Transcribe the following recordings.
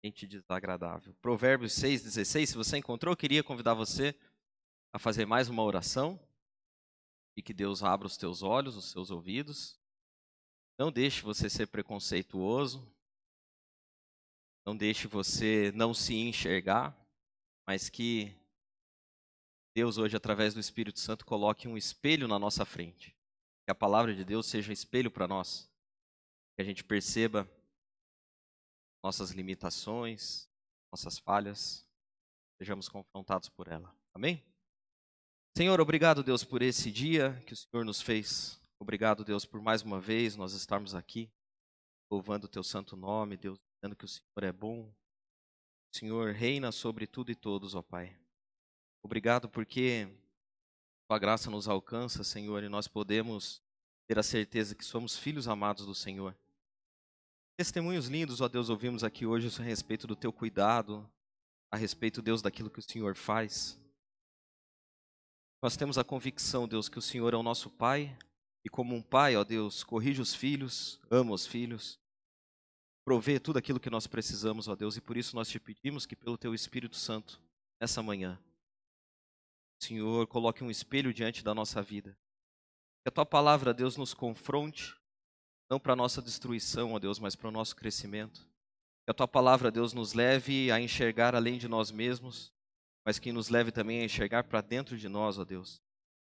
Gente desagradável. Provérbios 6,16, se você encontrou, eu queria convidar você a fazer mais uma oração e que Deus abra os teus olhos, os seus ouvidos. Não deixe você ser preconceituoso, não deixe você não se enxergar, mas que Deus hoje, através do Espírito Santo, coloque um espelho na nossa frente. Que a palavra de Deus seja um espelho para nós. Que a gente perceba nossas limitações, nossas falhas, sejamos confrontados por ela. Amém? Senhor, obrigado, Deus, por esse dia que o Senhor nos fez. Obrigado, Deus, por mais uma vez nós estarmos aqui, louvando o teu santo nome, Deus, dizendo que o Senhor é bom. O Senhor reina sobre tudo e todos, ó Pai. Obrigado porque tua graça nos alcança, Senhor, e nós podemos ter a certeza que somos filhos amados do Senhor. Testemunhos lindos, ó Deus, ouvimos aqui hoje a respeito do teu cuidado, a respeito, Deus, daquilo que o Senhor faz. Nós temos a convicção, Deus, que o Senhor é o nosso Pai, e como um pai, ó Deus, corrige os filhos, ama os filhos, provê tudo aquilo que nós precisamos, ó Deus, e por isso nós te pedimos que pelo teu Espírito Santo, nessa manhã, o Senhor coloque um espelho diante da nossa vida. Que a tua palavra, Deus, nos confronte, não para a nossa destruição, ó Deus, mas para o nosso crescimento. Que a tua palavra, Deus, nos leve a enxergar além de nós mesmos, mas que nos leve também a enxergar para dentro de nós, ó Deus.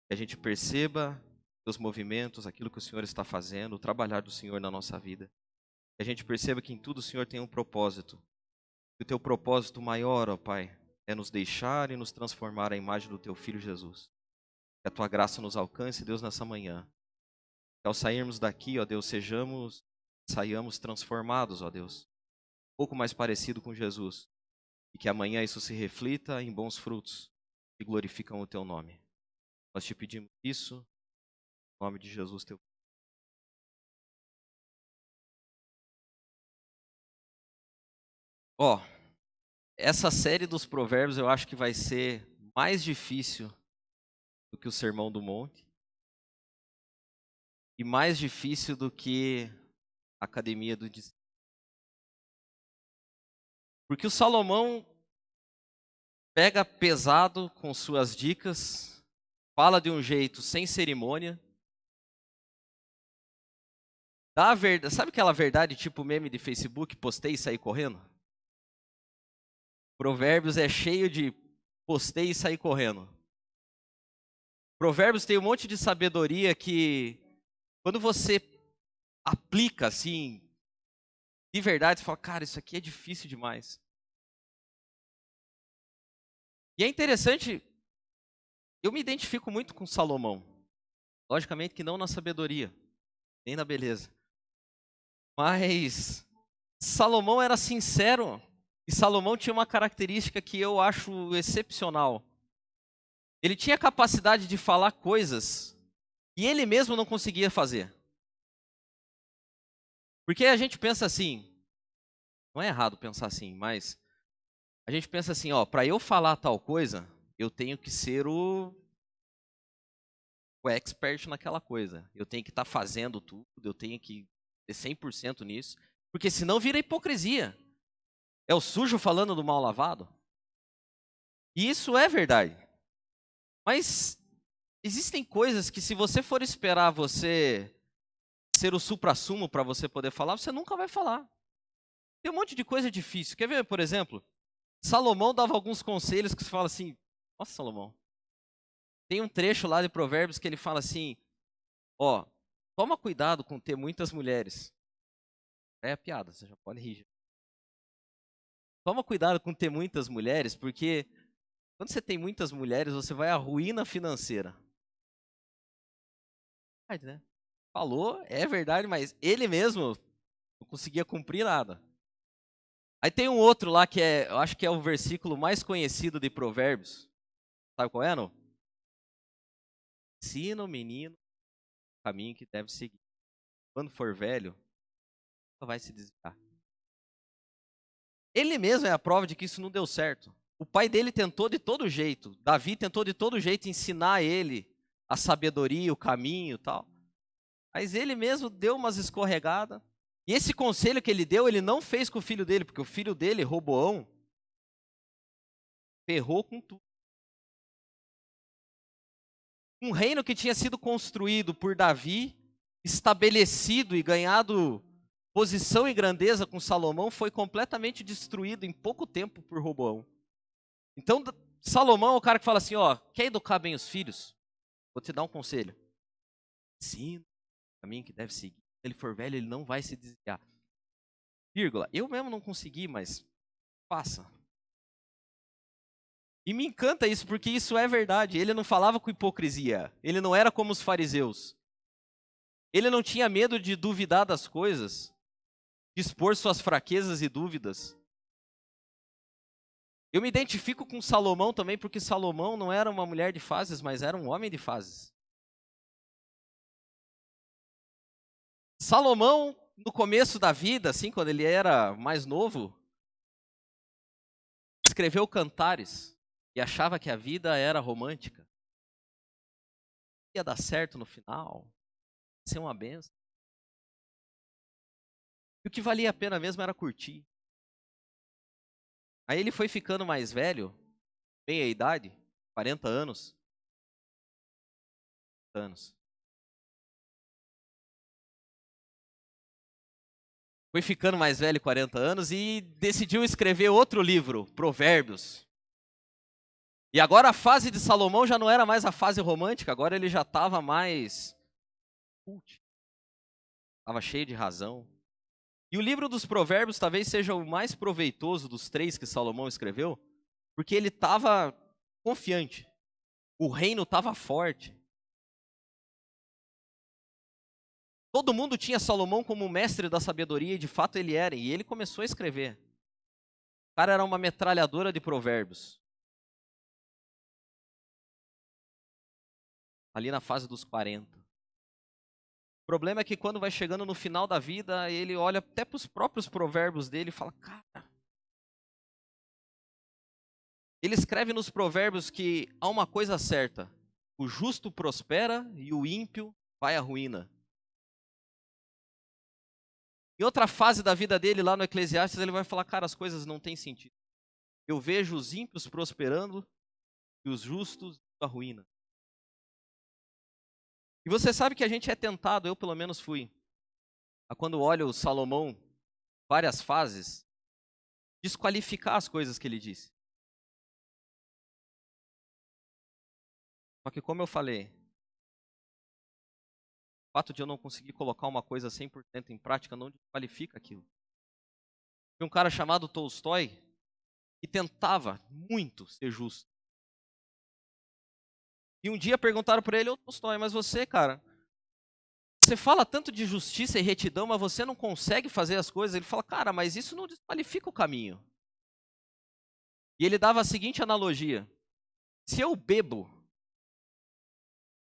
Que a gente perceba os movimentos, aquilo que o Senhor está fazendo, o trabalhar do Senhor na nossa vida. Que a gente perceba que em tudo o Senhor tem um propósito. Que o teu propósito maior, ó Pai, é nos deixar e nos transformar à imagem do teu Filho Jesus. Que a tua graça nos alcance, Deus, nessa manhã. Que ao sairmos daqui, ó Deus, saiamos transformados, ó Deus. Um pouco mais parecido com Jesus. E que amanhã isso se reflita em bons frutos que glorificam o teu nome. Nós te pedimos isso, em nome de Jesus, teu Filho. Ó, essa série dos provérbios eu acho que vai ser mais difícil do que o Sermão do Monte. E mais difícil do que a Academia do Discípulo. Porque o Salomão pega pesado com suas dicas, fala de um jeito sem cerimônia, dá a verdade, sabe aquela verdade tipo meme de Facebook, postei e saí correndo? Provérbios é cheio de postei e saí correndo. Provérbios tem um monte de sabedoria que quando você aplica assim, de verdade, você fala, cara, isso aqui é difícil demais. E é interessante, eu me identifico muito com Salomão. Logicamente que não na sabedoria, nem na beleza. Mas Salomão era sincero e Salomão tinha uma característica que eu acho excepcional. Ele tinha a capacidade de falar coisas que ele mesmo não conseguia fazer. Porque a gente pensa assim, não é errado pensar assim, mas a gente pensa assim, ó, para eu falar tal coisa, eu tenho que ser o expert naquela coisa. Eu tenho que estar fazendo tudo, eu tenho que ter 100% nisso, porque senão vira hipocrisia. É o sujo falando do mal lavado. E isso é verdade. Mas existem coisas que se você for esperar você ser o suprassumo para você poder falar, você nunca vai falar. Tem um monte de coisa difícil. Quer ver, por exemplo? Salomão dava alguns conselhos que você fala assim, nossa, Salomão. Tem um trecho lá de Provérbios que ele fala assim, ó, toma cuidado com ter muitas mulheres. É a piada, você já pode rir. Toma cuidado com ter muitas mulheres, porque quando você tem muitas mulheres, você vai à ruína financeira. Né? Falou, é verdade, mas ele mesmo não conseguia cumprir nada. Aí tem um outro lá que eu acho que é o versículo mais conhecido de Provérbios. Sabe qual é, não? Ensina o menino o caminho que deve seguir. Quando for velho, vai se desviar. Ele mesmo é a prova de que isso não deu certo. O pai dele tentou de todo jeito. Davi tentou de todo jeito ensinar ele a sabedoria, o caminho e tal. Mas ele mesmo deu umas escorregadas. E esse conselho que ele deu, ele não fez com o filho dele, porque o filho dele, Roboão, ferrou com tudo. Um reino que tinha sido construído por Davi, estabelecido e ganhado posição e grandeza com Salomão, foi completamente destruído em pouco tempo por Roboão. Então, Salomão é o cara que fala assim, ó, quer educar bem os filhos? Vou te dar um conselho. Ensina o caminho que deve seguir. Se ele for velho, ele não vai se desviar. Vírgula, eu mesmo não consegui, mas faça. E me encanta isso, porque isso é verdade. Ele não falava com hipocrisia. Ele não era como os fariseus. Ele não tinha medo de duvidar das coisas, de expor suas fraquezas e dúvidas. Eu me identifico com Salomão também, porque Salomão não era uma mulher de fases, mas era um homem de fases. Salomão, no começo da vida, assim, quando ele era mais novo, escreveu cantares e achava que a vida era romântica. Ia dar certo no final, ia ser uma benção. E o que valia a pena mesmo era curtir. Aí ele foi ficando mais velho, meia idade, 40 anos. Foi ficando mais velho, 40 anos, e decidiu escrever outro livro, Provérbios. E agora a fase de Salomão já não era mais a fase romântica, agora ele já estava mais cult. Estava cheio de razão. E o livro dos Provérbios talvez seja o mais proveitoso dos 3 que Salomão escreveu, porque ele estava confiante. O reino estava forte. Todo mundo tinha Salomão como mestre da sabedoria, e de fato ele era, e ele começou a escrever. O cara era uma metralhadora de provérbios. Ali na fase dos 40. O problema é que quando vai chegando no final da vida, ele olha até para os próprios provérbios dele e fala, cara... Ele escreve nos provérbios que há uma coisa certa, o justo prospera e o ímpio vai à ruína. Em outra fase da vida dele, lá no Eclesiastes, ele vai falar, cara, as coisas não têm sentido. Eu vejo os ímpios prosperando e os justos à ruína. E você sabe que a gente é tentado, eu pelo menos fui, a quando olho o Salomão, várias fases, desqualificar as coisas que ele disse. Só que como eu falei, o fato de eu não conseguir colocar uma coisa 100% em prática não desqualifica aquilo. Tem um cara chamado Tolstói que tentava muito ser justo. E um dia perguntaram para ele, ô Tolstói, mas você, cara, você fala tanto de justiça e retidão, mas você não consegue fazer as coisas. Ele fala, cara, mas isso não desqualifica o caminho. E ele dava a seguinte analogia. Se eu bebo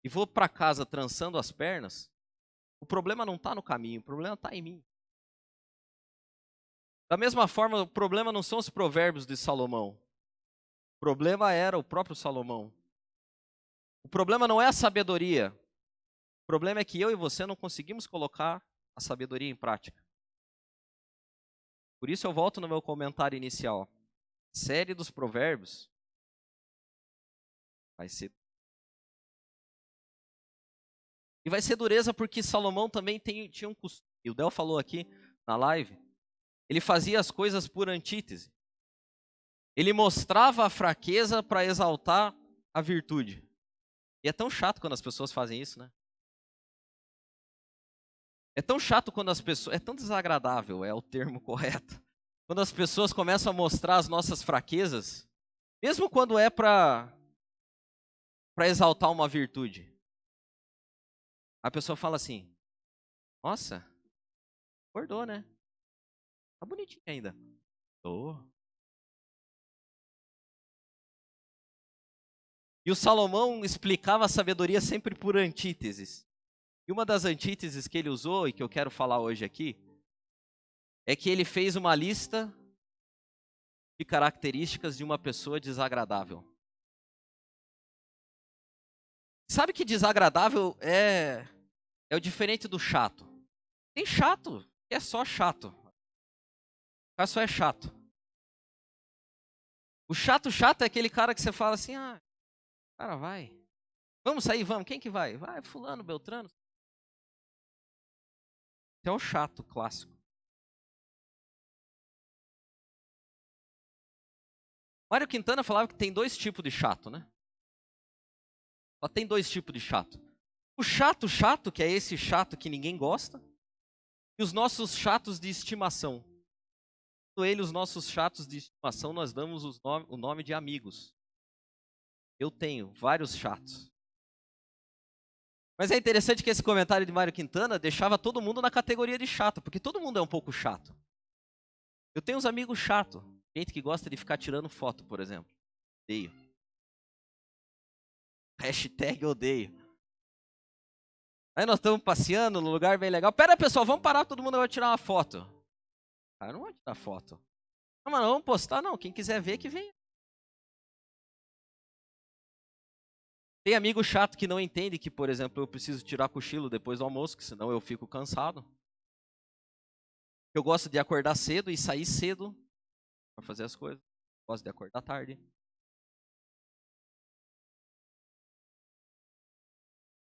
e vou para casa trançando as pernas, o problema não está no caminho, o problema está em mim. Da mesma forma, o problema não são os provérbios de Salomão. O problema era o próprio Salomão. O problema não é a sabedoria. O problema é que eu e você não conseguimos colocar a sabedoria em prática. Por isso eu volto no meu comentário inicial. A série dos provérbios vai ser... E vai ser dureza porque Salomão também tinha um costume. E o Del falou aqui na live. Ele fazia as coisas por antítese. Ele mostrava a fraqueza para exaltar a virtude. E é tão chato quando as pessoas fazem isso, né? É tão chato quando as pessoas... É tão desagradável, é o termo correto. Quando as pessoas começam a mostrar as nossas fraquezas, mesmo quando é para exaltar uma virtude. A pessoa fala assim, nossa, acordou, né? Tá bonitinho ainda. Tô. E o Salomão explicava a sabedoria sempre por antíteses. E uma das antíteses que ele usou, e que eu quero falar hoje aqui, é que ele fez uma lista de características de uma pessoa desagradável. Sabe que desagradável é o diferente do chato. Tem chato, é só chato. O cara só é chato. O chato é aquele cara que você fala assim, cara, vai. Vamos sair, vamos. Quem que vai? Vai, fulano, Beltrano. Esse é o chato clássico. Mário Quintana falava que tem 2 tipos de chato, né? Só tem 2 tipos de chato. O chato, que é esse chato que ninguém gosta. E os nossos chatos de estimação. Os nossos chatos de estimação, nós damos o nome de amigos. Eu tenho vários chatos. Mas é interessante que esse comentário de Mário Quintana deixava todo mundo na categoria de chato, porque todo mundo é um pouco chato. Eu tenho uns amigos chatos, gente que gosta de ficar tirando foto, por exemplo. Odeio. Hashtag odeio. Aí nós estamos passeando num lugar bem legal. Pera aí, pessoal, vamos parar, todo mundo vai tirar uma foto. Eu não vou tirar foto. Não, mas não vamos postar, não. Quem quiser ver, que venha. Tem amigo chato que não entende que, por exemplo, eu preciso tirar cochilo depois do almoço, que senão eu fico cansado. Eu gosto de acordar cedo e sair cedo para fazer as coisas. Gosto de acordar tarde.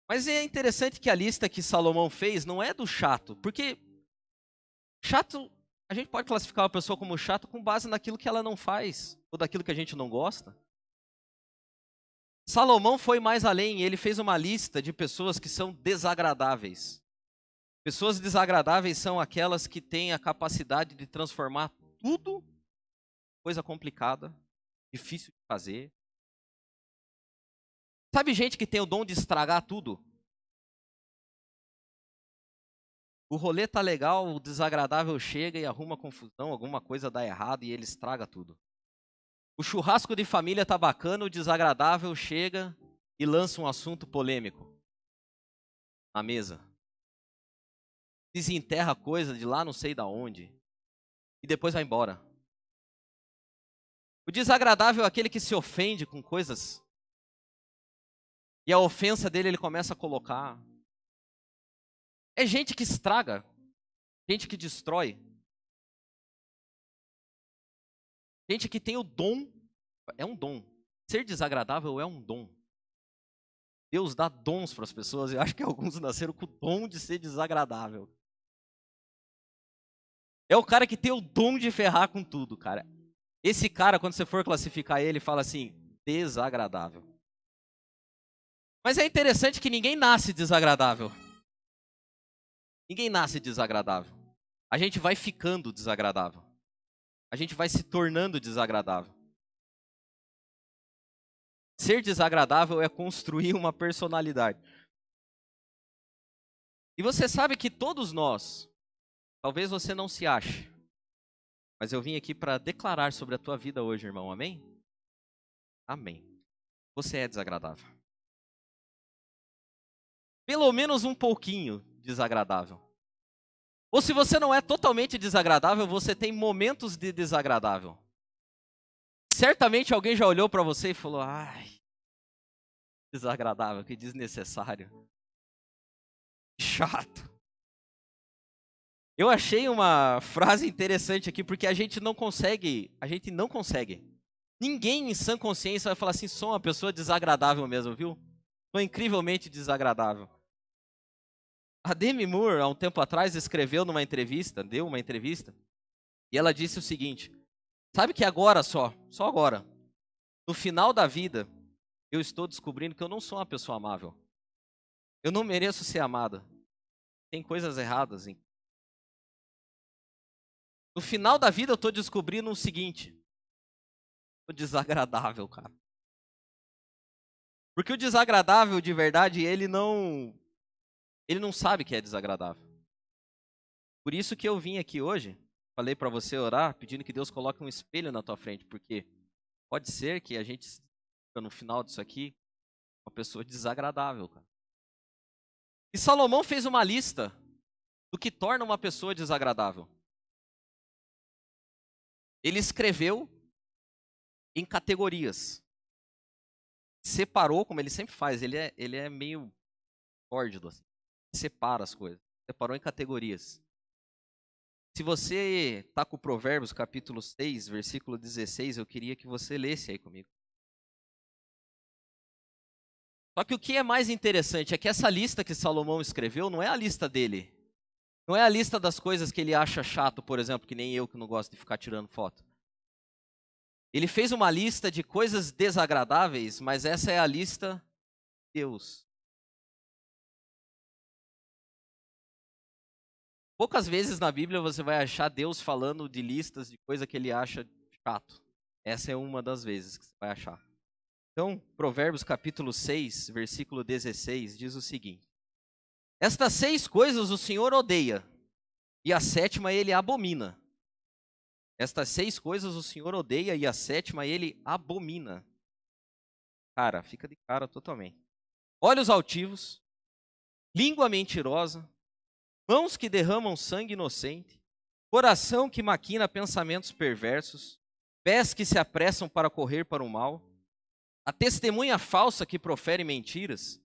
Mas é interessante que a lista que Salomão fez não é do chato, porque chato, a gente pode classificar uma pessoa como chato com base naquilo que ela não faz, ou daquilo que a gente não gosta. Salomão foi mais além, ele fez uma lista de pessoas que são desagradáveis. Pessoas desagradáveis são aquelas que têm a capacidade de transformar tudo em coisa complicada, difícil de fazer. Sabe gente que tem o dom de estragar tudo? O rolê tá legal, o desagradável chega e arruma confusão, alguma coisa dá errado e ele estraga tudo. O churrasco de família tá bacana, o desagradável chega e lança um assunto polêmico na mesa. Desenterra coisa de lá não sei da onde e depois vai embora. O desagradável é aquele que se ofende com coisas e a ofensa dele ele começa a colocar. É gente que estraga, gente que destrói, gente que tem o dom, é um dom. Ser desagradável é um dom. Deus dá dons para as pessoas, eu acho que alguns nasceram com o dom de ser desagradável. É o cara que tem o dom de ferrar com tudo, cara. Esse cara, quando você for classificar ele, fala assim, desagradável. Mas é interessante que ninguém nasce desagradável. Ninguém nasce desagradável. A gente vai ficando desagradável. A gente vai se tornando desagradável. Ser desagradável é construir uma personalidade. E você sabe que todos nós, talvez você não se ache, mas eu vim aqui para declarar sobre a tua vida hoje, irmão. Amém? Amém. Você é desagradável. Pelo menos um pouquinho desagradável. Ou se você não é totalmente desagradável, você tem momentos de desagradável. Certamente alguém já olhou para você e falou, ai, desagradável, que desnecessário. Chato. Eu achei uma frase interessante aqui, porque a gente não consegue. Ninguém em sã consciência vai falar assim, sou uma pessoa desagradável mesmo, viu? Sou incrivelmente desagradável. A Demi Moore, há um tempo atrás, deu uma entrevista, e ela disse o seguinte, sabe que agora só agora, no final da vida, eu estou descobrindo que eu não sou uma pessoa amável. Eu não mereço ser amada. Tem coisas erradas. No final da vida, eu estou descobrindo o seguinte, o desagradável, cara. Porque o desagradável, de verdade, ele não sabe que é desagradável. Por isso que eu vim aqui hoje, falei para você orar, pedindo que Deus coloque um espelho na tua frente, porque pode ser que a gente, no final disso aqui, uma pessoa desagradável, cara. E Salomão fez uma lista do que torna uma pessoa desagradável. Ele escreveu em categorias. Separou, como ele sempre faz, ele é meio sórdido, assim. Separa as coisas. Separou em categorias. Se você está com Provérbios capítulo 6, versículo 16, eu queria que você lesse aí comigo. Só que o que é mais interessante é que essa lista que Salomão escreveu não é a lista dele. Não é a lista das coisas que ele acha chato, por exemplo, que nem eu que não gosto de ficar tirando foto. Ele fez uma lista de coisas desagradáveis, mas essa é a lista de Deus. Poucas vezes na Bíblia você vai achar Deus falando de listas de coisa que ele acha chato. Essa é uma das vezes que você vai achar. Então, Provérbios capítulo 6, versículo 16, diz o seguinte: Estas 6 coisas o Senhor odeia, e a 7ª ele abomina. Estas 6 coisas o Senhor odeia, e a 7ª ele abomina. Cara, fica de cara totalmente. Olhos altivos, língua mentirosa, mãos que derramam sangue inocente, coração que maquina pensamentos perversos, pés que se apressam para correr para o mal, a testemunha falsa que profere mentiras,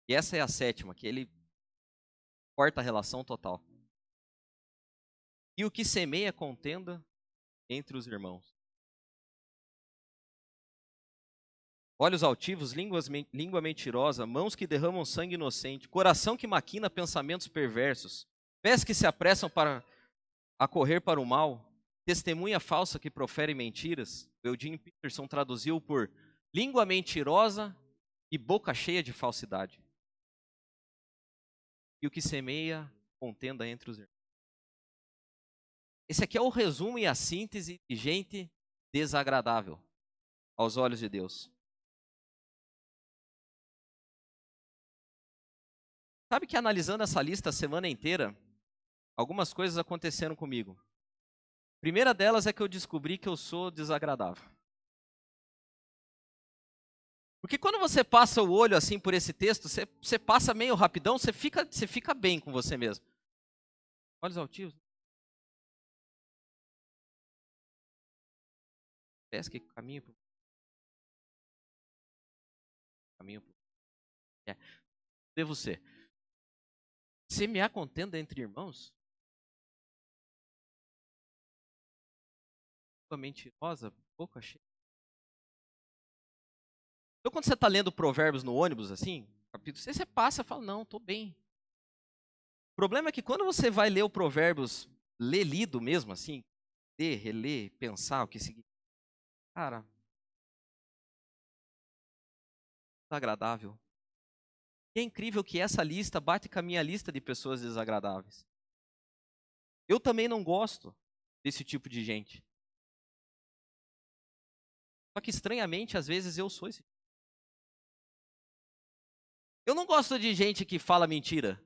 e essa é a 7ª, que ele corta a relação total. E o que semeia contenda entre os irmãos. Olhos altivos, língua mentirosa, mãos que derramam sangue inocente, coração que maquina pensamentos perversos, pés que se apressam a correr para o mal, testemunha falsa que profere mentiras. O Eugene Peterson traduziu por língua mentirosa e boca cheia de falsidade. E o que semeia contenda entre os irmãos. Esse aqui é o resumo e a síntese de gente desagradável aos olhos de Deus. Sabe que analisando essa lista a semana inteira, algumas coisas aconteceram comigo. A primeira delas é que eu descobri que eu sou desagradável. Porque quando você passa o olho assim por esse texto, você passa meio rapidão, você fica bem com você mesmo. Olhos altivos. Pés que caminham para caminho. Devo ser. Semear contenda entre irmãos? Mentirosa, boca cheia. Então, quando você está lendo Provérbios no ônibus, assim, capítulo 6, você passa e fala, não, estou bem. O problema é que quando você vai ler o Provérbios, ler lido mesmo, assim, ler, reler, pensar o que significa, cara, desagradável. E é incrível que essa lista bate com a minha lista de pessoas desagradáveis. Eu também não gosto desse tipo de gente. Só que estranhamente, às vezes eu sou esse tipo. Eu não gosto de gente que fala mentira.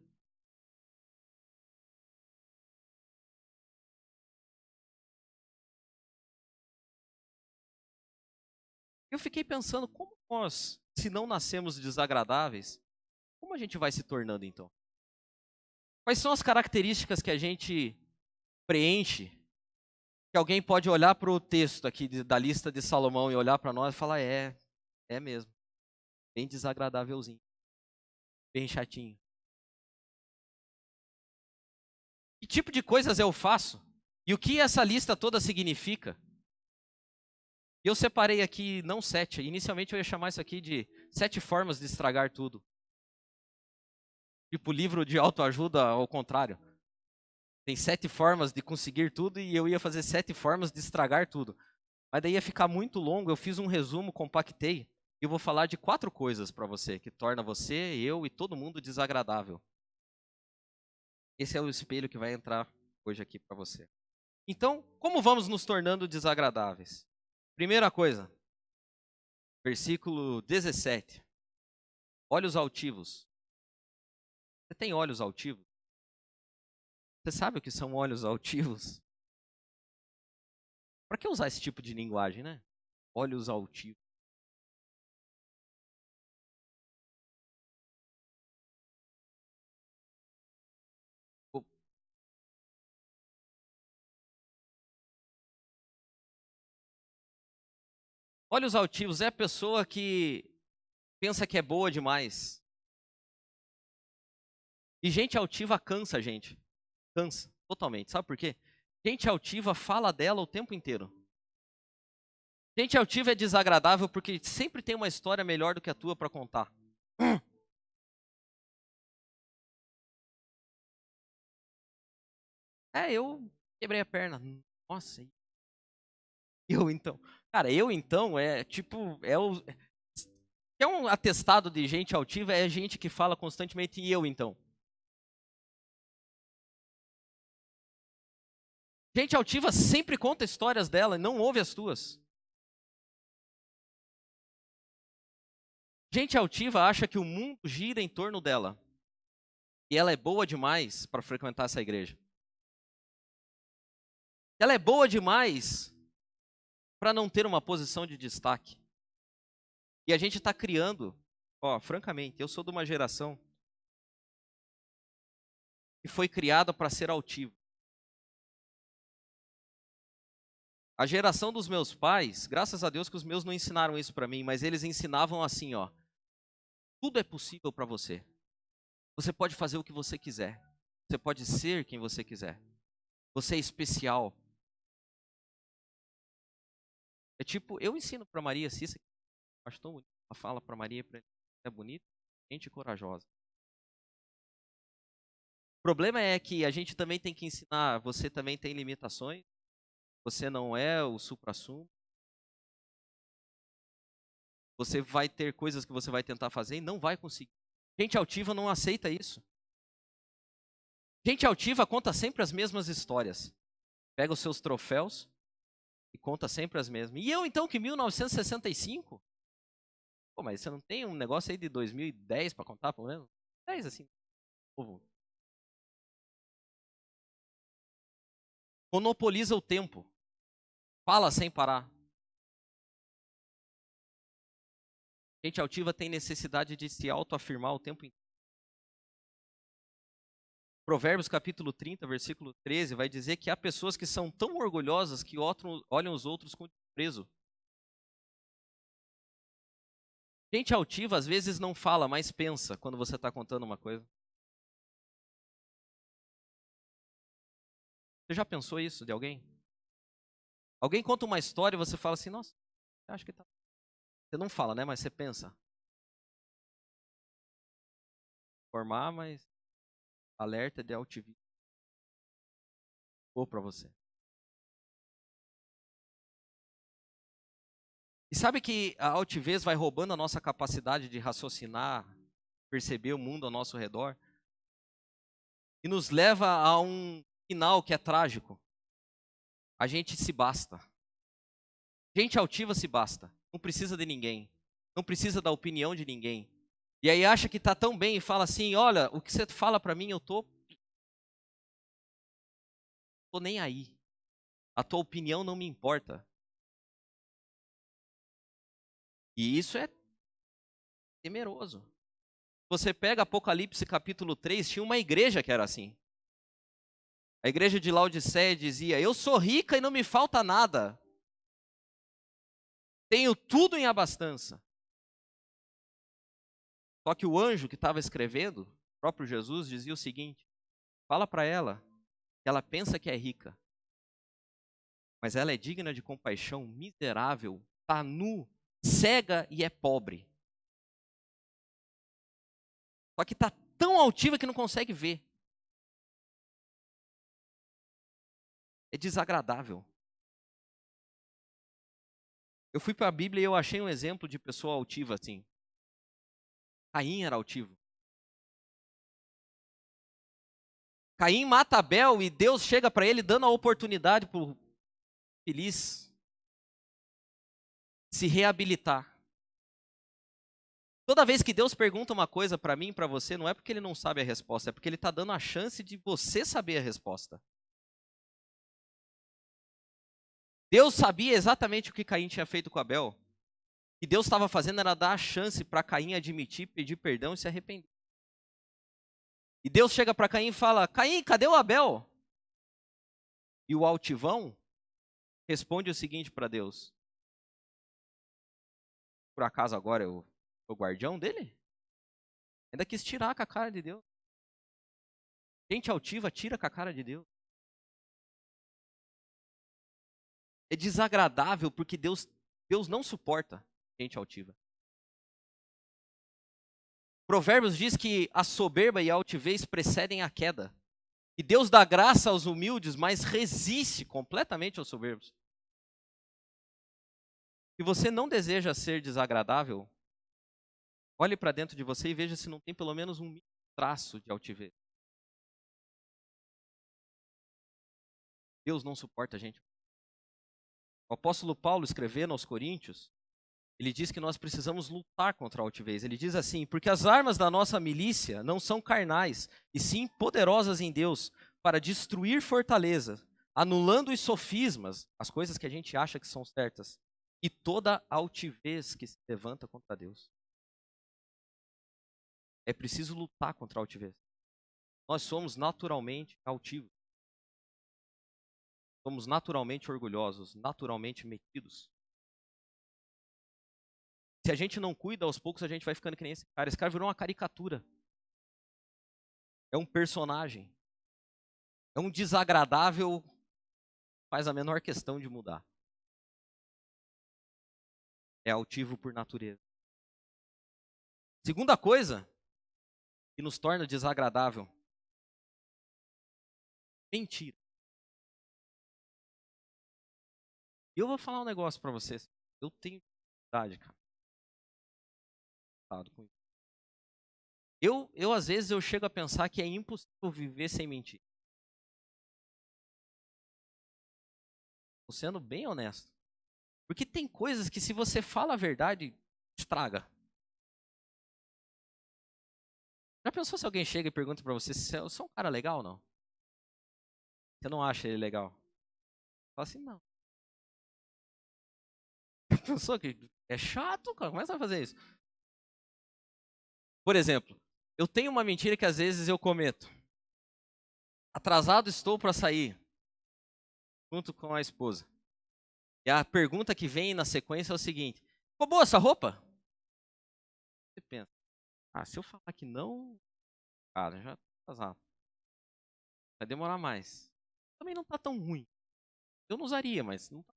Eu fiquei pensando, como nós, se não nascemos desagradáveis, como a gente vai se tornando então? Quais são as características que a gente preenche, que alguém pode olhar para o texto aqui da lista de Salomão e olhar para nós e falar, é mesmo, bem desagradávelzinho, bem chatinho. Que tipo de coisas eu faço? E o que essa lista toda significa? E eu separei aqui, não 7, inicialmente eu ia chamar isso aqui de 7 formas de estragar tudo. Tipo livro de autoajuda ao contrário. Tem 7 formas de conseguir tudo e eu ia fazer 7 formas de estragar tudo. Mas daí ia ficar muito longo, eu fiz um resumo, compactei, e eu vou falar de 4 coisas para você, que torna você, eu e todo mundo desagradável. Esse é o espelho que vai entrar hoje aqui para você. Então, como vamos nos tornando desagradáveis? Primeira coisa, versículo 17. Olhos altivos. Você tem olhos altivos? Você sabe o que são olhos altivos? Para que usar esse tipo de linguagem, né? Olhos altivos. Olhos altivos é a pessoa que pensa que é boa demais. E gente altiva cansa a gente. Cansa, totalmente. Sabe por quê? Gente altiva fala dela o tempo inteiro. Gente altiva é desagradável porque sempre tem uma história melhor do que a tua para contar. Eu quebrei a perna. Nossa, eu então. Cara, eu então é tipo, é um atestado de gente altiva, é gente que fala constantemente e eu então. Gente altiva sempre conta histórias dela e não ouve as tuas. Gente altiva acha que o mundo gira em torno dela. E ela é boa demais para frequentar essa igreja. Ela é boa demais para não ter uma posição de destaque. E a gente está criando, francamente, eu sou de uma geração que foi criada para ser altivo. A geração dos meus pais, graças a Deus que os meus não ensinaram isso para mim, mas eles ensinavam assim, tudo é possível para você. Você pode fazer o que você quiser. Você pode ser quem você quiser. Você é especial. É tipo, eu ensino para Maria Cissa, acho tão bonito, ela fala para Maria, é bonita, gente e corajosa. O problema é que a gente também tem que ensinar, você também tem limitações, você não é o suprassumo, você vai ter coisas que você vai tentar fazer e não vai conseguir. Gente altiva não aceita isso. Gente altiva conta sempre as mesmas histórias. Pega os seus troféus e conta sempre as mesmas. E eu então que 1965? Pô, mas você não tem um negócio aí de 2010 para contar, pelo menos? 10 assim. Povo. Monopoliza o tempo. Fala sem parar. Gente altiva tem necessidade de se autoafirmar o tempo inteiro. Provérbios capítulo 30, versículo 13, vai dizer que há pessoas que são tão orgulhosas que olham os outros com desprezo. Gente altiva às vezes não fala, mas pensa quando você está contando uma coisa. Você já pensou isso de alguém? Alguém conta uma história e você fala assim, nossa, acho que tá. Você não fala, né? Mas você pensa. Formar, mas alerta de altivismo. Ou para você. E sabe que a altivez vai roubando a nossa capacidade de raciocinar, perceber o mundo ao nosso redor e nos leva a um final que é trágico. A gente se basta. Gente altiva se basta. Não precisa de ninguém. Não precisa da opinião de ninguém. E aí acha que está tão bem e fala assim, olha, o que você fala para mim, eu tô nem aí. A tua opinião não me importa. E isso é temeroso. Você pega Apocalipse capítulo 3, tinha uma igreja que era assim. A igreja de Laodiceia dizia, eu sou rica e não me falta nada. Tenho tudo em abastança. Só que o anjo que estava escrevendo, o próprio Jesus, dizia o seguinte, fala para ela que ela pensa que é rica, mas ela é digna de compaixão, miserável, está nu, cega e é pobre. Só que está tão altiva que não consegue ver. É desagradável. Eu fui para a Bíblia e eu achei um exemplo de pessoa altiva assim. Caim era altivo. Caim mata Abel e Deus chega para ele dando a oportunidade para o feliz se reabilitar. Toda vez que Deus pergunta uma coisa para mim e para você, não é porque ele não sabe a resposta, é porque ele está dando a chance de você saber a resposta. Deus sabia exatamente o que Caim tinha feito com Abel. O que Deus estava fazendo era dar a chance para Caim admitir, pedir perdão e se arrepender. E Deus chega para Caim e fala, Caim, cadê o Abel? E o altivão responde o seguinte para Deus, por acaso agora eu sou o guardião dele? Ainda quis tirar com a cara de Deus. Gente altiva tira com a cara de Deus. É desagradável porque Deus não suporta gente altiva. Provérbios diz que a soberba e a altivez precedem a queda. E Deus dá graça aos humildes, mas resiste completamente aos soberbos. Se você não deseja ser desagradável, olhe para dentro de você e veja se não tem pelo menos um traço de altivez. Deus não suporta a gente. O apóstolo Paulo, escrevendo aos Coríntios, ele diz que nós precisamos lutar contra a altivez. Ele diz assim: porque as armas da nossa milícia não são carnais, e sim poderosas em Deus, para destruir fortalezas, anulando os sofismas, as coisas que a gente acha que são certas, e toda altivez que se levanta contra Deus. É preciso lutar contra a altivez. Nós somos naturalmente altivos. Somos naturalmente orgulhosos, naturalmente metidos. Se a gente não cuida, aos poucos a gente vai ficando que nem esse cara. Esse cara virou uma caricatura. É um personagem. É um desagradável, faz a menor questão de mudar. É altivo por natureza. Segunda coisa que nos torna desagradável: mentira. E eu vou falar um negócio pra vocês. Eu tenho dificuldade, cara. Às vezes, eu chego a pensar que é impossível viver sem mentir. Tô sendo bem honesto. Porque tem coisas que, se você fala a verdade, estraga. Já pensou se alguém chega e pergunta pra você se você é um cara legal ou não? Você não acha ele legal? Fala assim, não. Já pensou que é chato, cara? Como é que você vai fazer isso? Por exemplo, eu tenho uma mentira que às vezes eu cometo. Atrasado estou para sair, junto com a esposa. E a pergunta que vem na sequência é o seguinte: ficou boa essa roupa? Você pensa, se eu falar que não, cara, já tá atrasado. Vai demorar mais. Também não tá tão ruim. Eu não usaria, mas não tá.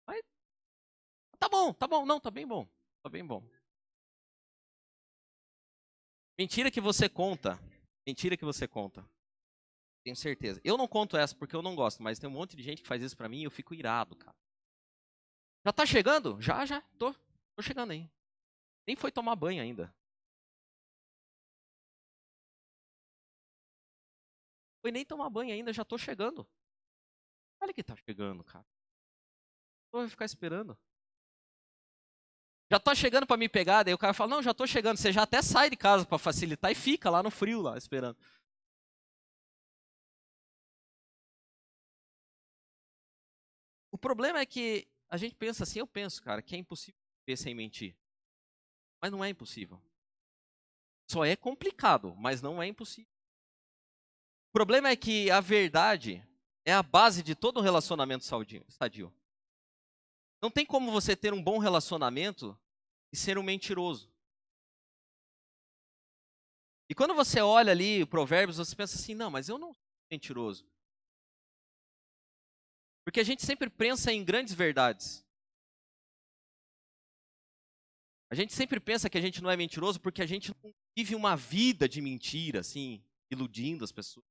Mas tá bom, não, tá bem bom. Tá bem bom. Mentira que você conta. Mentira que você conta. Tenho certeza. Eu não conto essa porque eu não gosto, mas tem um monte de gente que faz isso pra mim e eu fico irado, cara. Já tá chegando? Já. Tô chegando aí. Nem foi tomar banho ainda. Foi nem tomar banho ainda, já tô chegando. Olha que tá chegando, cara. Vou ficar esperando. Já tô chegando pra me pegar, daí o cara fala: "Não, já tô chegando". Você já até sai de casa pra facilitar e fica lá no frio lá esperando. O problema é que a gente pensa assim, eu penso, cara, que é impossível viver sem mentir. Mas não é impossível. Só é complicado, mas não é impossível. O problema é que a verdade é a base de todo relacionamento sadio. Não tem como você ter um bom relacionamento e ser um mentiroso. E quando você olha ali Provérbios, você pensa assim: não, mas eu não sou mentiroso. Porque a gente sempre pensa em grandes verdades. A gente sempre pensa que a gente não é mentiroso porque a gente não vive uma vida de mentira, assim, iludindo as pessoas.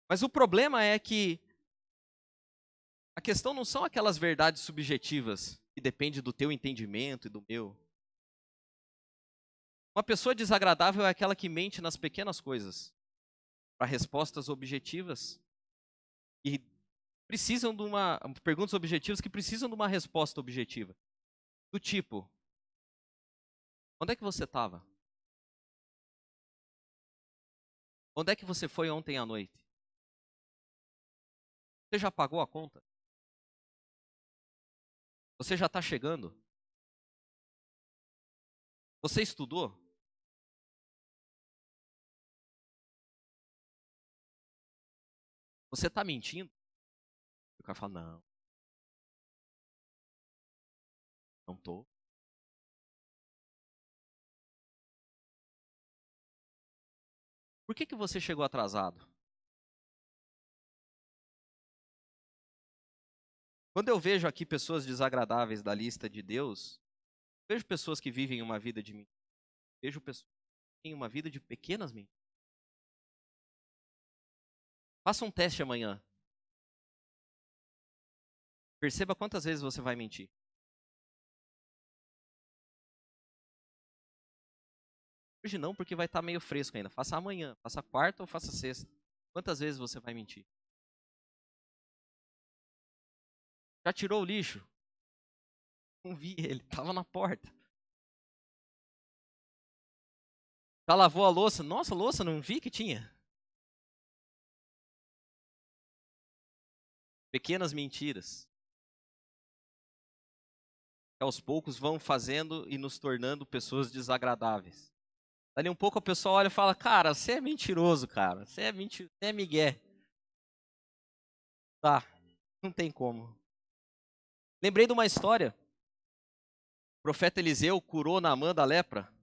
Mas o problema é que a questão não são aquelas verdades subjetivas que dependem do teu entendimento e do meu. Uma pessoa desagradável é aquela que mente nas pequenas coisas para respostas objetivas e precisam de perguntas objetivas que precisam de uma resposta objetiva. Do tipo: onde é que você estava? Onde é que você foi ontem à noite? Você já pagou a conta? Você já está chegando? Você estudou? Você está mentindo? O cara fala: não, não estou. Por que você chegou atrasado? Quando eu vejo aqui pessoas desagradáveis da lista de Deus, vejo pessoas que vivem uma vida de mentira. Vejo pessoas que têm uma vida de pequenas mentiras. Faça um teste amanhã. Perceba quantas vezes você vai mentir. Hoje não, porque vai estar meio fresco ainda. Faça amanhã, faça quarta ou faça sexta. Quantas vezes você vai mentir? Já tirou o lixo? Não vi ele, estava na porta. Já lavou a louça? Nossa, louça, não vi que tinha. Pequenas mentiras. Que aos poucos vão fazendo e nos tornando pessoas desagradáveis. Dali um pouco a pessoa olha e fala, cara, você é mentiroso, cara. Você é migué. Tá, não tem como. Lembrei de uma história. O profeta Eliseu curou Naamã da lepra.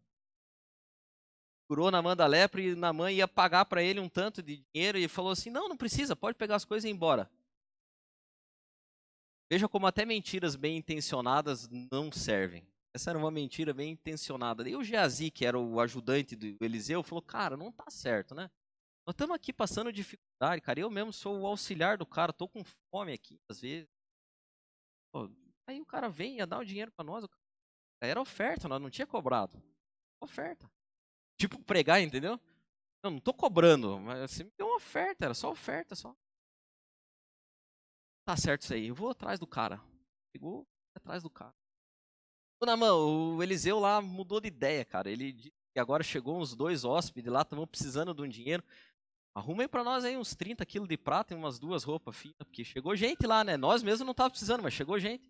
Curou Naamã da lepra e Naamã ia pagar para ele um tanto de dinheiro e falou assim, não precisa, pode pegar as coisas e ir embora. Veja como até mentiras bem intencionadas não servem. Essa era uma mentira bem intencionada. E o Geazi, que era o ajudante do Eliseu, falou, cara, não tá certo, né? Nós estamos aqui passando dificuldade, cara. Eu mesmo sou o auxiliar do cara, tô com fome aqui, às vezes. Pô, aí o cara vem e ia dar o dinheiro para nós. Era oferta, nós não tinha cobrado. Oferta. Tipo pregar, entendeu? Eu não tô cobrando, mas você me deu uma oferta, era só oferta, só. Tá certo isso aí, eu vou atrás do cara. Pegou atrás do cara. Ô, Naamã, o Eliseu lá mudou de ideia, cara. Ele disse que agora chegou uns 2 hóspedes lá, estamos precisando de um dinheiro. Arruma aí pra nós aí uns 30 quilos de prata e umas 2 roupas finas, porque chegou gente lá, né? Nós mesmos não tava precisando, mas chegou gente.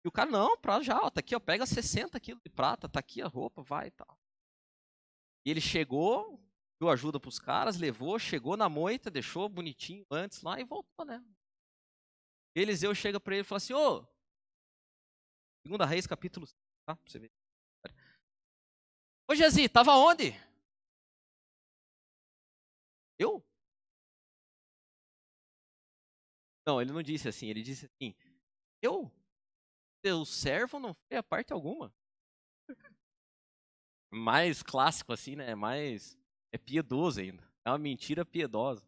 E o cara, não, pra já, ó, tá aqui, ó, pega 60 quilos de prata, tá aqui a roupa, vai e tal. E ele chegou, deu ajuda pros caras, levou, chegou na moita, deixou bonitinho antes lá e voltou, né? Eliseu chega pra ele e fala assim, ô, 2 Reis, capítulo 5, tá? Pra você ver. Ô, Geazi, tava onde? Eu? Não, ele não disse assim, ele disse assim, eu? Teu servo não foi a parte alguma. Mais clássico assim, né? É piedoso ainda. É uma mentira piedosa.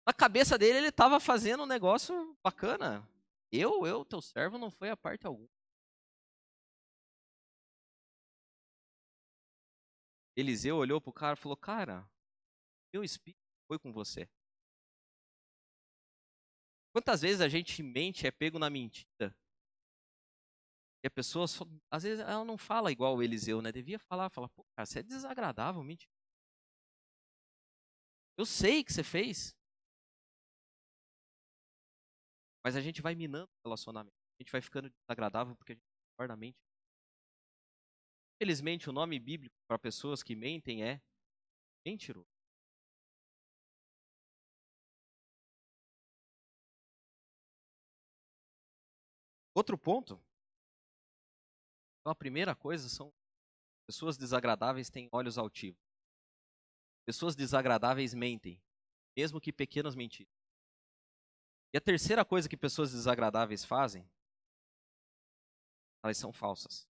Na cabeça dele, ele tava fazendo um negócio bacana. Teu servo não foi a parte alguma. Eliseu olhou pro cara e falou, cara, meu espírito foi com você. Quantas vezes a gente mente, é pego na mentira? E a pessoa, só, às vezes, ela não fala igual o Eliseu, né? Devia falar, pô, cara, você é desagradável, mentira. Eu sei que você fez. Mas a gente vai minando o relacionamento. A gente vai ficando desagradável porque a gente torna a mente. Infelizmente, o nome bíblico para pessoas que mentem é mentiroso. Outro ponto, então a primeira coisa são pessoas desagradáveis têm olhos altivos. Pessoas desagradáveis mentem, mesmo que pequenas mentiras. E a terceira coisa que pessoas desagradáveis fazem, elas são falsas.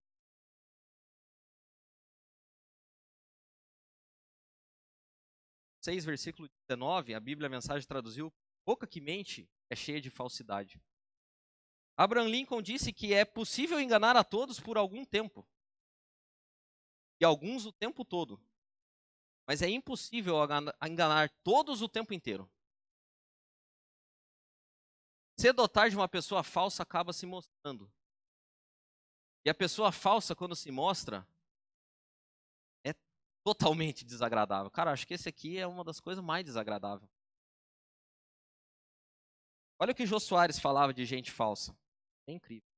6, versículo 19, a Bíblia, a mensagem traduziu, boca que mente é cheia de falsidade. Abraham Lincoln disse que é possível enganar a todos por algum tempo. E alguns o tempo todo. Mas é impossível enganar todos o tempo inteiro. Cedo ou tarde, uma pessoa falsa acaba se mostrando. E a pessoa falsa, quando se mostra, é totalmente desagradável. Cara, acho que esse aqui é uma das coisas mais desagradáveis. Olha o que Jô Soares falava de gente falsa. É incrível.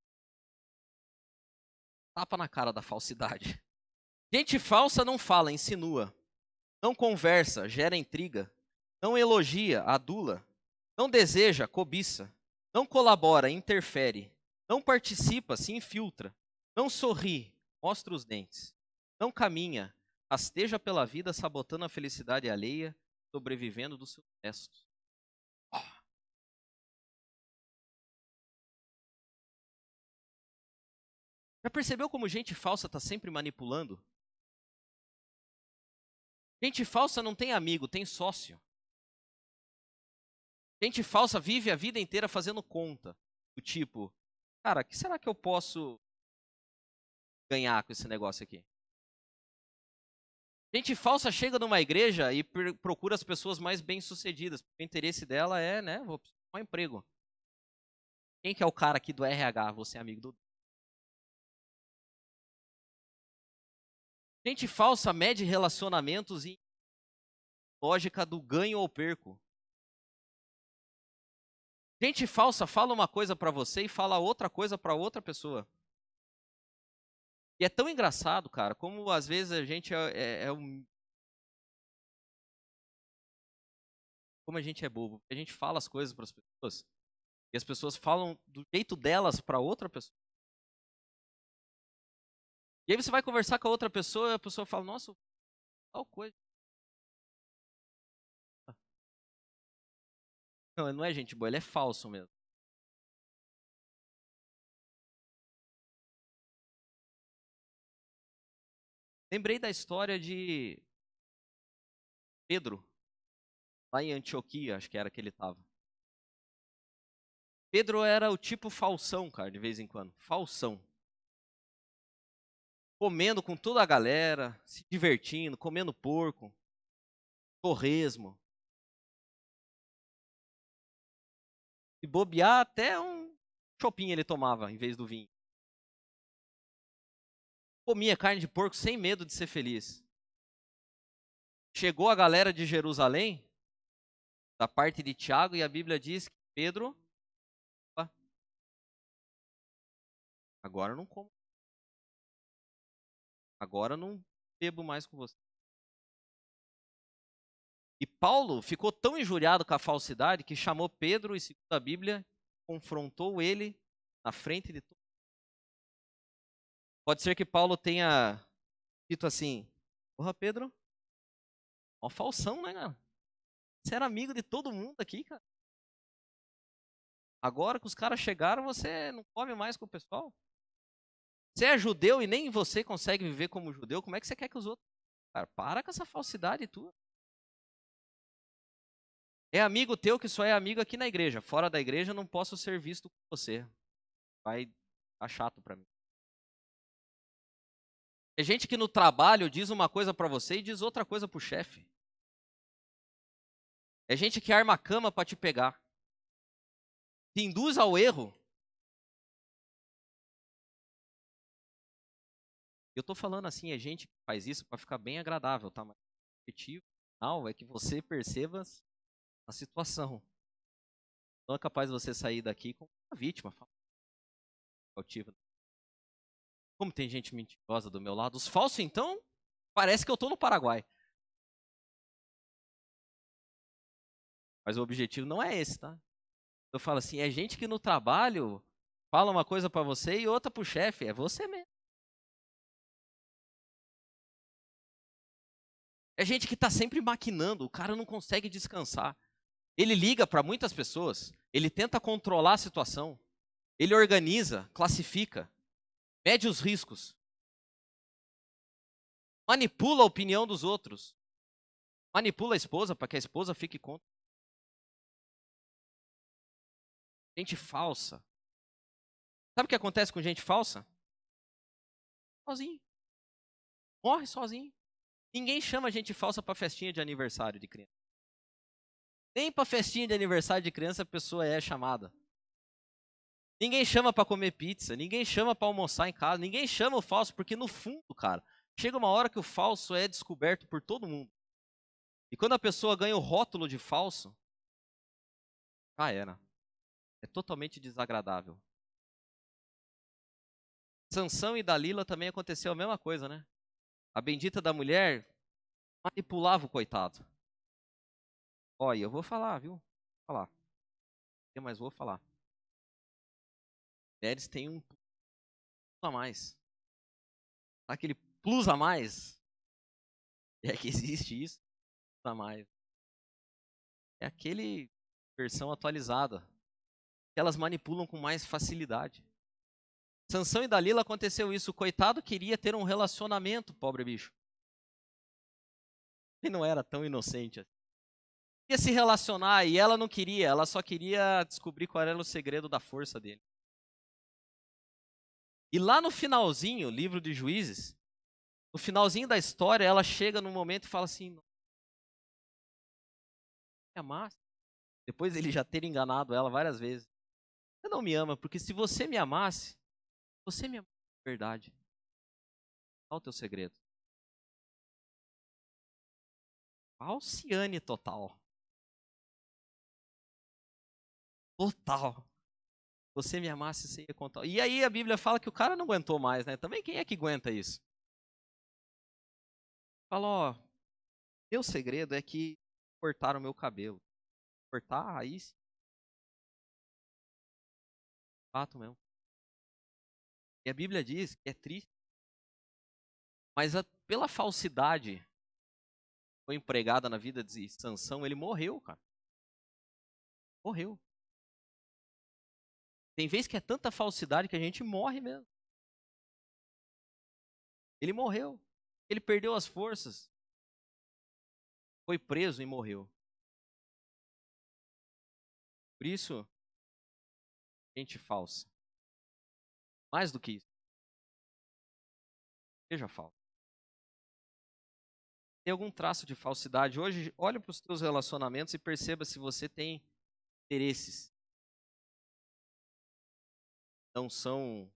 Tapa na cara da falsidade. Gente falsa não fala, insinua. Não conversa, gera intriga. Não elogia, adula. Não deseja, cobiça. Não colabora, interfere. Não participa, se infiltra. Não sorri, mostra os dentes. Não caminha, rasteja pela vida sabotando a felicidade alheia, sobrevivendo dos seus restos. Já percebeu como gente falsa está sempre manipulando? Gente falsa não tem amigo, tem sócio. Gente falsa vive a vida inteira fazendo conta. Do tipo, cara, o que será que eu posso ganhar com esse negócio aqui? Gente falsa chega numa igreja e procura as pessoas mais bem-sucedidas. O interesse dela é, né, vou precisar de um emprego. Quem que é o cara aqui do RH? Você é amigo do... Gente falsa mede relacionamentos em lógica do ganho ou perco. Gente falsa fala uma coisa pra você e fala outra coisa pra outra pessoa. E é tão engraçado, cara, como às vezes a gente como a gente é bobo. A gente fala as coisas para as pessoas e as pessoas falam do jeito delas pra outra pessoa. E aí você vai conversar com a outra pessoa e a pessoa fala, nossa, tal coisa. Não, não é gente boa, ele é falso mesmo. Lembrei da história de Pedro, lá em Antioquia, acho que era que ele estava. Pedro era o tipo falsão, cara, de vez em quando. Falsão. Comendo com toda a galera, se divertindo, comendo porco, torresmo. E bobear até um chopinho ele tomava em vez do vinho. Comia carne de porco sem medo de ser feliz. Chegou a galera de Jerusalém, da parte de Tiago, e a Bíblia diz que Pedro, opa, agora eu não como, agora eu não bebo mais com você. E Paulo ficou tão injuriado com a falsidade que chamou Pedro e, segundo a Bíblia, confrontou ele na frente de todos. Pode ser que Paulo tenha dito assim: porra, Pedro, ó, falsão, né, cara? Você era amigo de todo mundo aqui, cara. Agora que os caras chegaram, você não come mais com o pessoal? Você é judeu e nem você consegue viver como judeu, como é que você quer que os outros... Cara, para com essa falsidade tua. É amigo teu que só é amigo aqui na igreja. Fora da igreja eu não posso ser visto com você. Vai ficar chato pra mim. É gente que no trabalho diz uma coisa pra você e diz outra coisa pro chefe. É gente que arma a cama pra te pegar. Te induz ao erro. Eu tô falando assim, é gente que faz isso pra ficar bem agradável, tá? Mas o objetivo final é que você perceba a situação. Não é capaz de você sair daqui como uma vítima. Altiva. Como tem gente mentirosa do meu lado. Os falsos, então, parece que eu tô no Paraguai. Mas o objetivo não é esse, tá? Eu falo assim, é gente que no trabalho fala uma coisa pra você e outra pro chefe. É você mesmo. É gente que tá sempre maquinando. O cara não consegue descansar. Ele liga pra muitas pessoas. Ele tenta controlar a situação. Ele organiza, classifica, mede os riscos. Manipula a opinião dos outros. Manipula a esposa para que a esposa fique contra. Gente falsa. Sabe o que acontece com gente falsa? Sozinho. Morre sozinho. Ninguém chama gente falsa para festinha de aniversário de criança. Nem para festinha de aniversário de criança a pessoa é chamada. Ninguém chama para comer pizza, ninguém chama para almoçar em casa, ninguém chama o falso porque no fundo, cara, chega uma hora que o falso é descoberto por todo mundo. E quando a pessoa ganha o rótulo de falso, já era. É totalmente desagradável. Sansão e Dalila também aconteceu a mesma coisa, né? A bendita da mulher manipulava o coitado. Olha, eu vou falar, viu? Vou falar. Mas vou falar. Mulheres têm um plus a mais. Aquele plus a mais. É que existe isso, não dá mais. É aquele versão atualizada, que elas manipulam com mais facilidade. Sansão e Dalila aconteceu isso. O coitado queria ter um relacionamento, pobre bicho. E não era tão inocente assim. Queria se relacionar e ela não queria, ela só queria descobrir qual era o segredo da força dele. E lá no finalzinho, livro de Juízes, no finalzinho da história, ela chega num momento e fala assim: "Não me amasse?" Depois de ele já ter enganado ela várias vezes. "Você não me ama, porque se você me amasse, você me ama de verdade. Qual o teu segredo?" Falciane total. Total. Você me amasse, você ia contar. E aí a Bíblia fala que o cara não aguentou mais, né? Também quem é que aguenta isso? Fala, ó, meu segredo é que cortaram o meu cabelo. Cortar a raiz, fato mesmo. E a Bíblia diz que é triste, mas pela falsidade que foi empregada na vida de Sansão, ele morreu, cara. Morreu. Tem vez que é tanta falsidade que a gente morre mesmo. Ele morreu. Ele perdeu as forças. Foi preso e morreu. Por isso, gente falsa. Mais do que isso, seja falso. Tem algum traço de falsidade hoje? Olhe para os teus relacionamentos e perceba se você tem interesses. Não são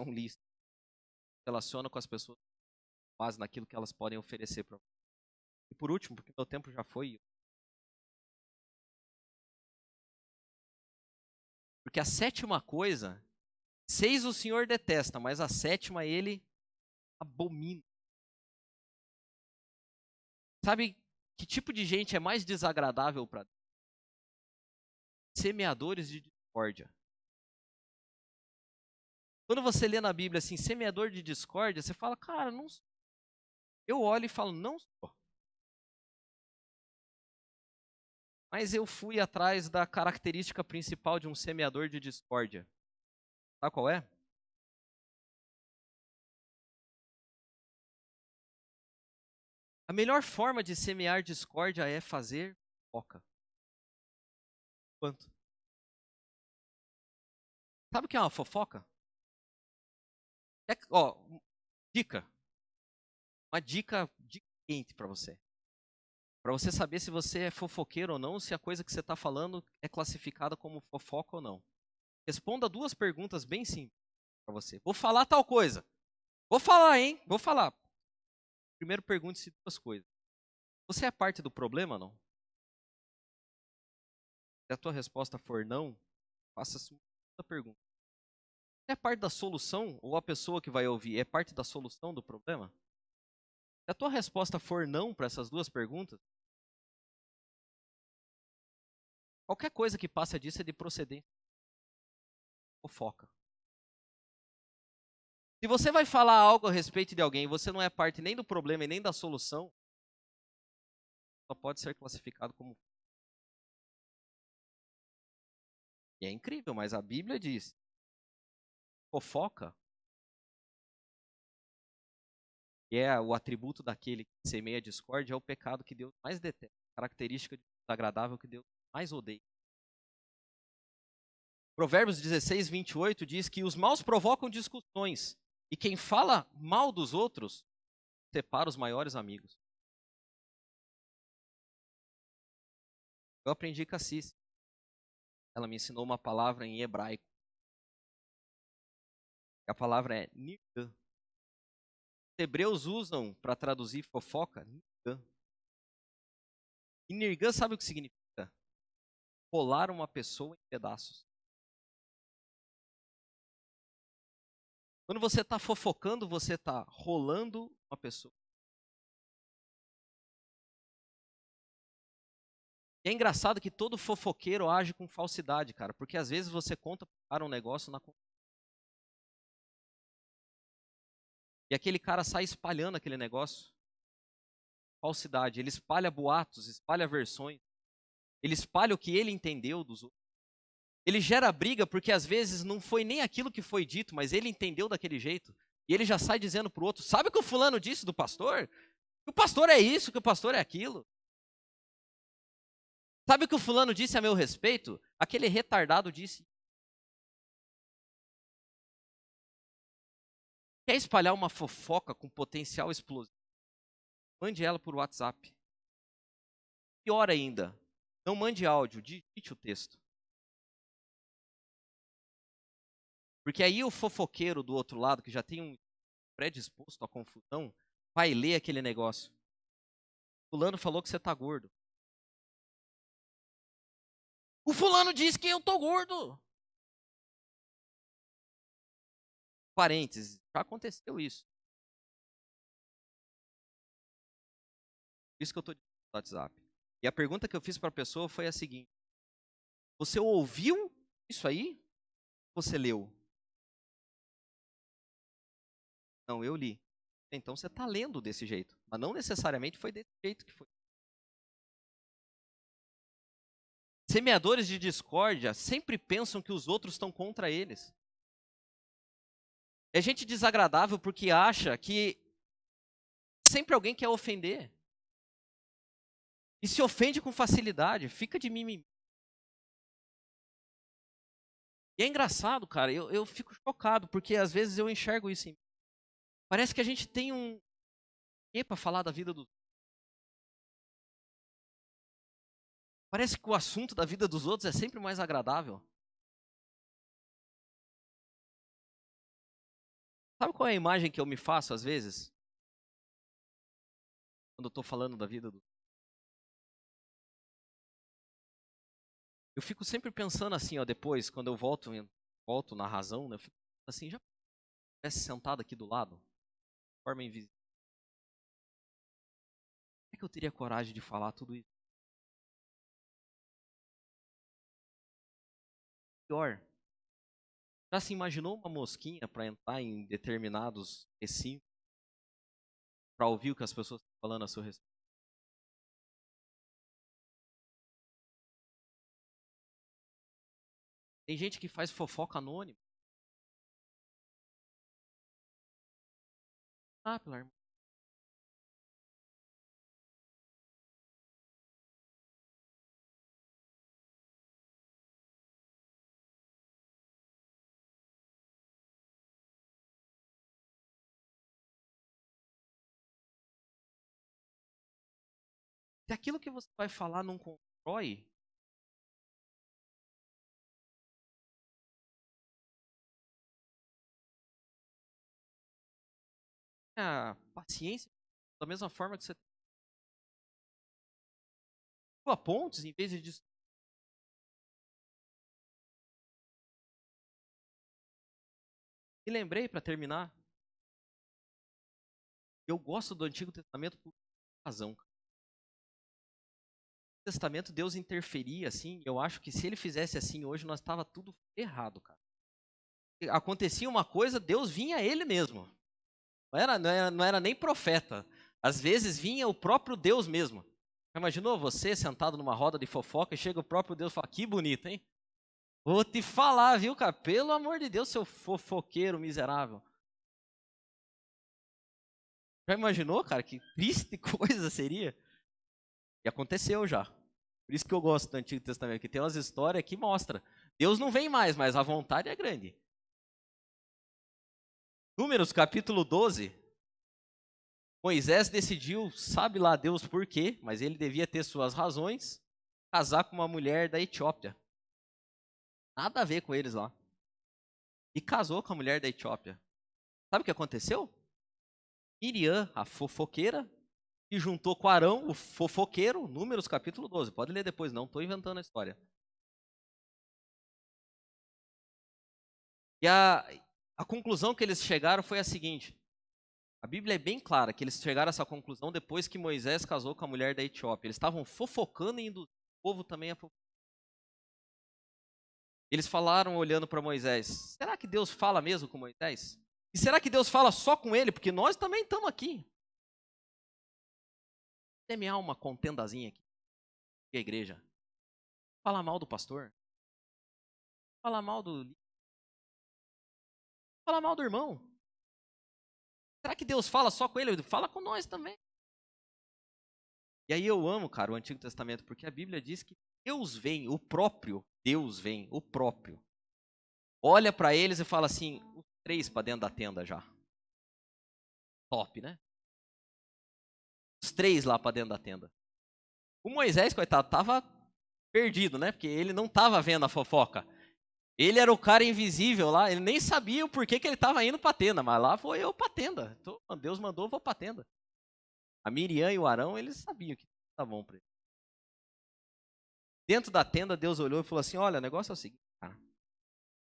listos. Relaciona com as pessoas com base naquilo que elas podem oferecer para você. E por último, porque meu tempo já foi, porque a sétima coisa, 6 o Senhor detesta, mas a sétima ele abomina. Sabe que tipo de gente é mais desagradável para Deus? Semeadores de discórdia. Quando você lê na Bíblia assim, semeador de discórdia, você fala, cara, não sou. Eu olho e falo, não sou. Mas eu fui atrás da característica principal de um semeador de discórdia. Sabe qual é? A melhor forma de semear discórdia é fazer fofoca. Quanto? Sabe o que é uma fofoca? Ó, dica. Uma dica quente para você. Para você saber se você é fofoqueiro ou não, se a coisa que você está falando é classificada como fofoca ou não. Responda 2 perguntas bem simples para você. Vou falar tal coisa. Vou falar, hein? Vou falar. Primeiro pergunte-se 2 coisas. Você é parte do problema ou não? Se a tua resposta for não, faça-se uma segunda pergunta. Você é parte da solução ou a pessoa que vai ouvir é parte da solução do problema? Se a tua resposta for não para essas 2 perguntas, qualquer coisa que passa disso é de procedência fofoca. Se você vai falar algo a respeito de alguém e você não é parte nem do problema e nem da solução, só pode ser classificado como. E é incrível, mas a Bíblia diz: fofoca, que é o atributo daquele que semeia discórdia, é o pecado que Deus mais detesta, característica desagradável que Deus mais odeia. Provérbios 16, 28 diz que os maus provocam discussões, e quem fala mal dos outros separa os maiores amigos. Eu aprendi com a Cis. Ela me ensinou uma palavra em hebraico. A palavra é nirgã. Os hebreus usam para traduzir fofoca, nirgã. E nirgã sabe o que significa? Rolar uma pessoa em pedaços. Quando você está fofocando, você está rolando uma pessoa. E é engraçado que todo fofoqueiro age com falsidade, cara, porque às vezes você conta para um negócio na E aquele cara sai espalhando aquele negócio. Falsidade. Ele espalha boatos, espalha versões. Ele espalha o que ele entendeu dos outros. Ele gera briga porque às vezes não foi nem aquilo que foi dito, mas ele entendeu daquele jeito. E ele já sai dizendo pro outro: sabe o que o fulano disse do pastor? Que o pastor é isso, que o pastor é aquilo. Sabe o que o fulano disse a meu respeito? Aquele retardado disse. Quer espalhar uma fofoca com potencial explosivo? Mande ela por WhatsApp. Pior ainda, não mande áudio, digite o texto. Porque aí o fofoqueiro do outro lado, que já tem um predisposto à confusão, vai ler aquele negócio. Fulano falou que você tá gordo. O fulano disse que eu tô gordo. Parênteses, já aconteceu isso. Por isso que eu tô dizendo no WhatsApp. E a pergunta que eu fiz para a pessoa foi a seguinte: você ouviu isso aí? Você leu? Não, eu li. Então você está lendo desse jeito, mas não necessariamente foi desse jeito que foi. Semeadores de discórdia sempre pensam que os outros estão contra eles. É gente desagradável porque acha que sempre alguém quer ofender. E se ofende com facilidade, fica de mimimi. E é engraçado, cara, eu fico chocado, porque às vezes eu enxergo isso em mim. Parece que a gente tem um quê para falar da vida dos. Parece que o assunto da vida dos outros é sempre mais agradável. Sabe qual é a imagem que eu me faço às vezes? Quando eu estou falando da vida do. Eu fico sempre pensando assim, ó, depois, quando eu volto na razão, né, eu fico assim, já tivesse sentado aqui do lado, de forma invisível, como é que eu teria coragem de falar tudo isso? Pior, já se imaginou uma mosquinha para entrar em determinados recintos, para ouvir o que as pessoas estão falando a seu respeito? Tem gente que faz fofoca anônima. Ah, pela irmã. Se aquilo que você vai falar não constrói, a paciência, da mesma forma que você a pontes em vez de. E lembrei para terminar, eu gosto do Antigo Testamento por razão. No Testamento Deus interferia assim, eu acho que se ele fizesse assim hoje nós tava tudo errado, cara. Acontecia uma coisa, Deus vinha ele mesmo. Não era nem profeta. Às vezes vinha o próprio Deus mesmo. Imaginou você sentado numa roda de fofoca e chega o próprio Deus e fala: que bonito, hein? Vou te falar, viu, cara? Pelo amor de Deus, seu fofoqueiro miserável. Já imaginou, cara? Que triste coisa seria? E aconteceu já. Por isso que eu gosto do Antigo Testamento, que tem umas histórias que mostra. Deus não vem mais, mas a vontade é grande. Números capítulo 12. Moisés decidiu, sabe lá Deus por quê, mas ele devia ter suas razões, casar com uma mulher da Etiópia. Nada a ver com eles lá. E casou com a mulher da Etiópia. Sabe o que aconteceu? Miriam, a fofoqueira, se juntou com Arão, o fofoqueiro, Números capítulo 12. Pode ler depois, não estou inventando a história. E a conclusão que eles chegaram foi a seguinte. A Bíblia é bem clara que eles chegaram a essa conclusão depois que Moisés casou com a mulher da Etiópia. Eles estavam fofocando e induzir o povo também a fofocar. Eles falaram olhando para Moisés: será que Deus fala mesmo com Moisés? E será que Deus fala só com ele? Porque nós também estamos aqui. Semear uma contendazinha aqui, a igreja. Falar mal do pastor. Falar mal do... Falar mal do irmão. Será que Deus fala só com ele? Fala com nós também. E aí eu amo, cara, o Antigo Testamento, porque a Bíblia diz que Deus vem, o próprio Deus vem, o próprio. Olha para eles e fala assim, os 3 para dentro da tenda já. Top, né? Os 3 lá para dentro da tenda. O Moisés, coitado, tava perdido, né? Porque ele não tava vendo a fofoca. Ele era o cara invisível lá, ele nem sabia o porquê que ele tava indo para a tenda, mas lá foi eu para a tenda. Então, Deus mandou, eu vou para a tenda. A Miriam e o Arão, eles sabiam que tá bom para ele. Dentro da tenda, Deus olhou e falou assim, olha, o negócio é o seguinte, cara.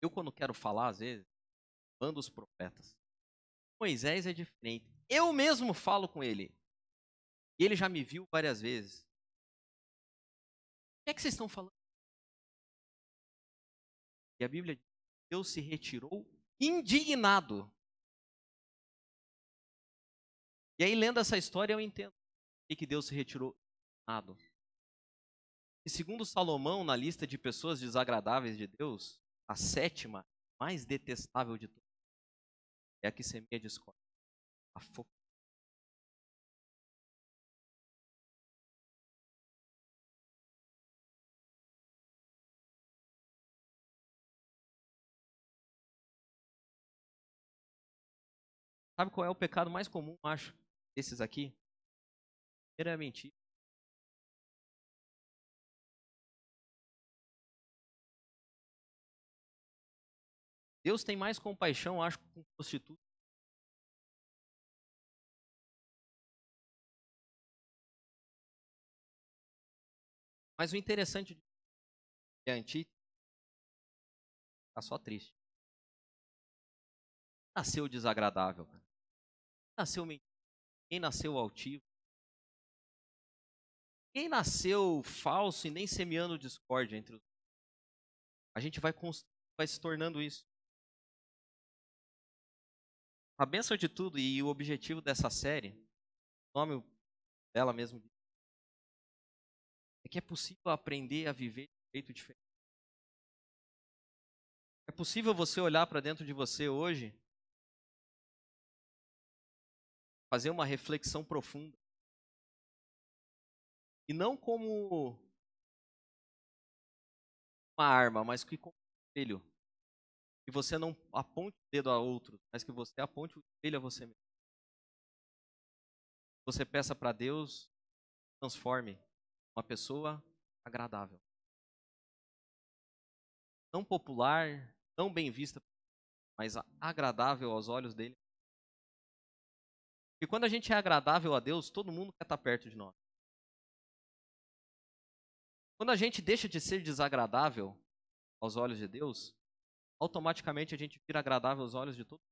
Eu quando quero falar, às vezes, mando os profetas. Moisés é diferente. Eu mesmo falo com ele. E ele já me viu várias vezes. O que é que vocês estão falando? E a Bíblia diz que Deus se retirou indignado. E aí, lendo essa história, eu entendo por que Deus se retirou indignado. E segundo Salomão, na lista de pessoas desagradáveis de Deus, a 7ª, mais detestável de todas, é a que semeia discórdia. A fofoca. Sabe qual é o pecado mais comum, acho, desses aqui? Primeiro é a mentira. Deus tem mais compaixão, acho, com prostitutas. Mas o interessante é a antítese, tá só triste. Nasceu desagradável, cara. Nasceu mentiroso. Quem nasceu altivo. Quem nasceu falso e nem semeando discórdia entre os... A gente vai se tornando isso. A bênção de tudo e o objetivo dessa série, o nome dela mesmo, é que é possível aprender a viver de um jeito diferente. É possível você olhar para dentro de você hoje, fazer uma reflexão profunda. E não como uma arma, mas que como um espelho. Que você não aponte o dedo a outros, mas que você aponte o espelho a você mesmo. Você peça para Deus, transforme uma pessoa agradável. Não popular, não bem vista, mas agradável aos olhos dele. E quando a gente é agradável a Deus, todo mundo quer estar perto de nós. Quando a gente deixa de ser desagradável aos olhos de Deus, automaticamente a gente vira agradável aos olhos de todo mundo.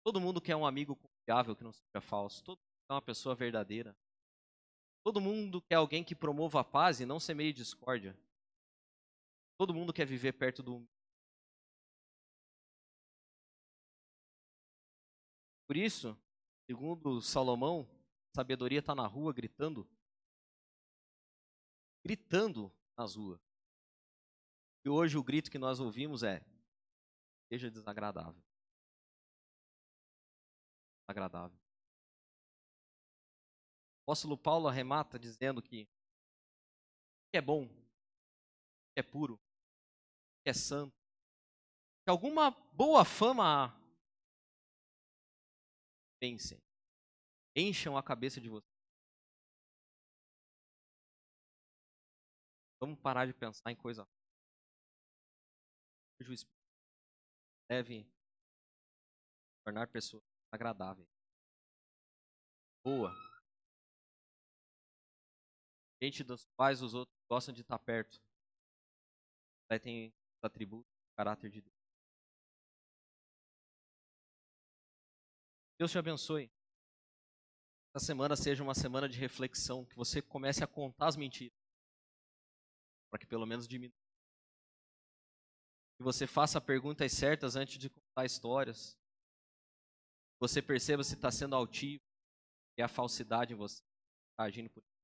Todo mundo quer um amigo confiável que não seja falso. Todo mundo quer uma pessoa verdadeira. Todo mundo quer alguém que promova a paz e não semeie discórdia. Todo mundo quer viver perto do... Por isso, segundo Salomão, sabedoria está na rua gritando. Gritando nas ruas. E hoje o grito que nós ouvimos é: seja desagradável. Agradável. O apóstolo Paulo arremata dizendo que é bom, que é puro, que é santo, que alguma boa fama pensem, encham a cabeça de vocês. Vamos parar de pensar em coisa. O Espírito deve tornar pessoas agradáveis, boa, gente dos quais os outros gostam de estar perto. Aí tem os atributos do caráter de Deus. Deus te abençoe. Essa semana seja uma semana de reflexão, que você comece a contar as mentiras, para que pelo menos diminua. Que você faça perguntas certas antes de contar histórias. Você perceba se está sendo altivo, e a falsidade em você está agindo por isso.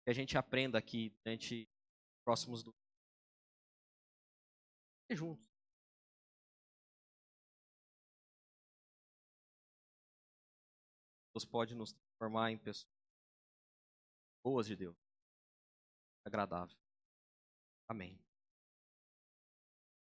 Que a gente aprenda aqui durante os próximos domingos. Juntos. Deus pode nos transformar em pessoas boas de Deus, agradável. Amém.